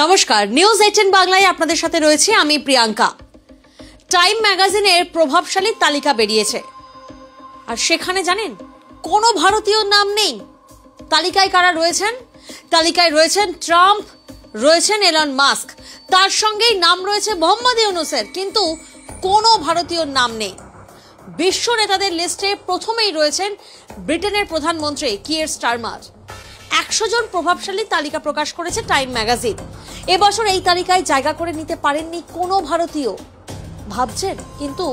নমস্কার, নিউজ 18 বাংলায় আপনাদের সাথে রয়েছে আমি প্রিয়াঙ্কা। টাইম ম্যাগাজিনের প্রভাবশালী তালিকা বেরিয়েছে, আর সেখানে জানেন কোনো ভারতীয় নাম নেই। তালিকায় কারা রয়েছেন? তালিকায় রয়েছেন ট্রাম্প, রয়েছেন এলন মাস্ক, তার সঙ্গেই নাম রয়েছে মোহাম্মদ ইউনূসের, কিন্তু কোনো ভারতীয় নাম নেই। বিশ্ব নেতাদের লিস্টে প্রথমেই রয়েছেন ব্রিটেনের প্রধানমন্ত্রী কিয়ার স্টারমার। 100 জন প্রভাবশালী তালিকা প্রকাশ করেছে টাইম ম্যাগাজিন। এবছর এই তালিকায় জায়গা করে নিতে পারেননি কোনো ভারতীয়। ভাবছেন, কিন্তু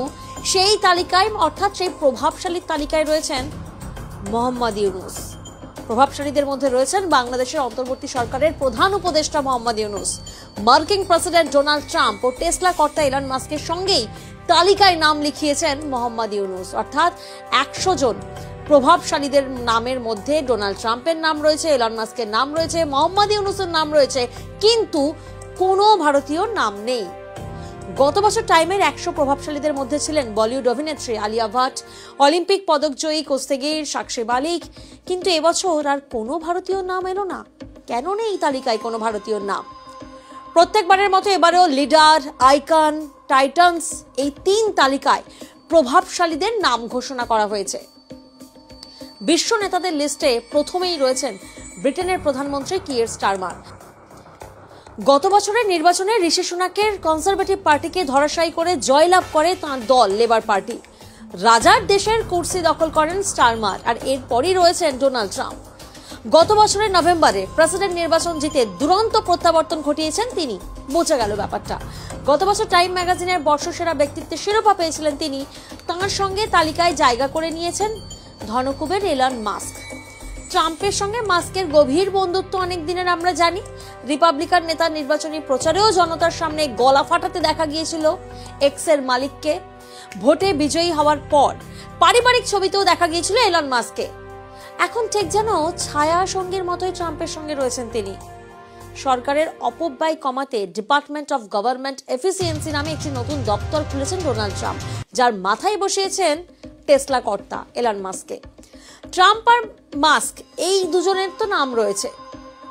সেই তালিকায় অর্থাৎ সেই প্রভাবশালী তালিকায় রয়েছেন মোহাম্মদ ইউনূস। প্রভাবশালীদের মধ্যে রয়েছেন বাংলাদেশের অন্তর্বর্তী সরকারের প্রধান উপদেষ্টা মোহাম্মদ ইউনূস, মার্কিন প্রেসিডেন্ট ডোনাল্ড ট্রাম্প ও টেসলা কর্তা এলন মাস্কের সঙ্গেই তালিকায় নাম লিখিয়েছেন মোহাম্মদ ইউনূস। অর্থাৎ 100 জন প্রভাবশালীদের নামের মধ্যে ডোনাল্ড ট্রাম্পের নাম রয়েছে, এলন মাস্কের নাম রয়েছে, মোহাম্মদ ইউনূসের নাম রয়েছে, কিন্তু কোনো ভারতীয় নাম নেই। গত বছর টাইমের 100 প্রভাবশালীদের মধ্যে ছিলেন বলিউড অভিনেত্রী আলিয়া ভাট, অলিম্পিক পদকজয়ী কুস্তিগীর সাক্ষী মালিক, কিন্তু এবছর আর কোনো ভারতীয় নাম এলো না। কেন নেই এই তালিকায় কোনো ভারতীয় নাম? প্রত্যেকবারের মতো এবারেও লিডার, আইকন, টাইটানস এই 3 তালিকায় প্রভাবশালীদের নাম ঘোষণা করা হয়েছে। বিশ্ব নেতাদের লিস্টে প্রথমেই রয়েছেন ব্রিটেনের প্রধানমন্ত্রী কিয়ার স্টারমার। গত বছরের নির্বাচনে ঋষি সুনাকের কনজারভেটিভ পার্টিকে ধরাশায়ী করে জয়লাভ করে তাঁর দল লেবার পার্টি। রাজার দেশের কুর্সি দখল করেন স্টারমার, আর এরপরই রয়েছেন ডোনাল্ড ট্রাম্প। গত বছরের নভেম্বরে প্রেসিডেন্ট নির্বাচন জিতে দুরন্ত প্রত্যাবর্তন ঘটিয়েছেন তিনি। বোঝা গেল ব্যাপারটা। গত বছর টাইম ম্যাগাজিনের বর্ষসেরা ব্যক্তিত্বের শিরোপা পেয়েছিলেন তিনি। তাঁর সঙ্গে তালিকায় জায়গা করে নিয়েছেন ধনকুবের এলন মাস্ক। ট্রাম্পের সঙ্গে মাস্কের গভীর বন্ধুত্ব অনেক দিনের আমরা জানি। রিপাবলিকান নেতার নির্বাচনী প্রচারেও জনতার সামনে গলা ফাটাতে দেখা গিয়েছিল এক্সের মালিককে। ভোটে বিজয়ী হওয়ার পর পারিবারিক ছবিতেও দেখা গিয়েছিল এলন মাস্ককে। এখন ঠিক যেন ছায়া সঙ্গীর মতোই ট্রাম্পের সঙ্গে রয়েছেন তিনি। সরকারের অপব্যয় কমাতে ডিপার্টমেন্ট অফ গভর্নমেন্ট এফিসিয়েন্সি নামে একটি নতুন দপ্তর খুলেছেন ডোনাল্ড ট্রাম্প, যার মাথায় বসিয়েছেন টেসলা কর্তা এলন মাস্ককে। ট্রাম্প আর মাস্ক এই দুজনের তো নাম রয়েছে,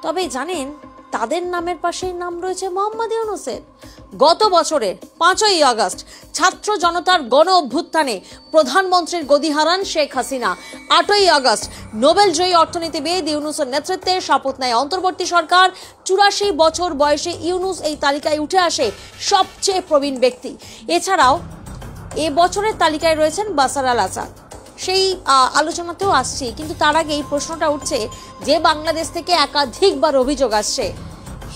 তবে জানেন তাদের নামের পাশেই নাম রয়েছে মোহাম্মদ ইউনূসের। গত বছরের 5ই আগস্ট ছাত্র জনতার গণ অভ্যুত্থানে প্রধানমন্ত্রীর গদি হারান শেখ হাসিনা। 8ই আগস্ট নোবেল জয়ী অর্থনীতিবিদ ইউনূসের নেতৃত্বে শপথ নেয় অন্তর্বর্তী সরকার। 84 বছর বয়সে ইউনূস এই তালিকায় উঠে আসে সবচেয়ে প্রবীণ ব্যক্তি। এছাড়াও এ বছরের তালিকায় রয়েছেন বাশার আল আসাদ। সেই আলোচনাতেও আসছি, কিন্তু তার আগে এই প্রশ্নটা উঠছে যে বাংলাদেশ থেকে একাধিকবার অভিযোগ আসছে,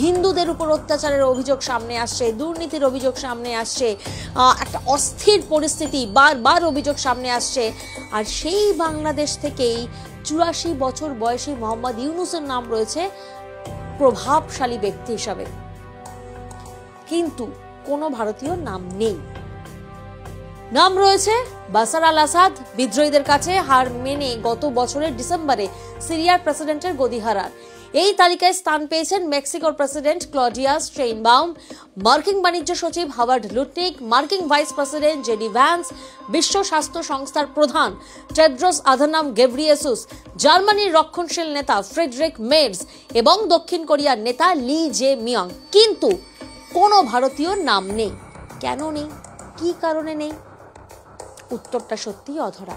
হিন্দুদের উপর অত্যাচারের অভিযোগ সামনে আসছে, দুর্নীতির অভিযোগ সামনে আসছে, একটা অস্থির পরিস্থিতি বারবার অভিযোগ সামনে আসছে, আর সেই বাংলাদেশ থেকেই 84 বছর বয়সী মোহাম্মদ ইউনূসের নাম রয়েছে প্রভাবশালী ব্যক্তি হিসাবে, কিন্তু কোনো ভারতীয় নাম নেই। নাম রয়েছে বাশার আল আসাদ, বিদ্রোহীদের কাছে হার মেনে গত বছরের ডিসেম্বরে সিরিয়ার প্রেসিডেন্টের গদি হারান। এই তালিকায় স্থান পেয়েছেন মেক্সিকোর প্রেসিডেন্ট ক্লডিয়া স্টেইনবাউম, মার্কিন বাণিজ্য সচিব হাওয়ার্ড লুটনিক, মার্কিন ভাইস প্রেসিডেন্ট জেডি ভ্যান্স, বিশ্ব স্বাস্থ্য সংস্থার প্রধান টেড্রোস আধানম গেব্রিয়েসুস, জার্মানির রক্ষণশীল নেতা ফ্রেডরিক মের্জ এবং দক্ষিণ কোরিয়ার নেতা লি জে মিয়ং। কিন্তু কোনো ভারতীয় নাম নেই। কেন নেই? কি কারণে নেই? উত্তরটা সত্যিই অধরা।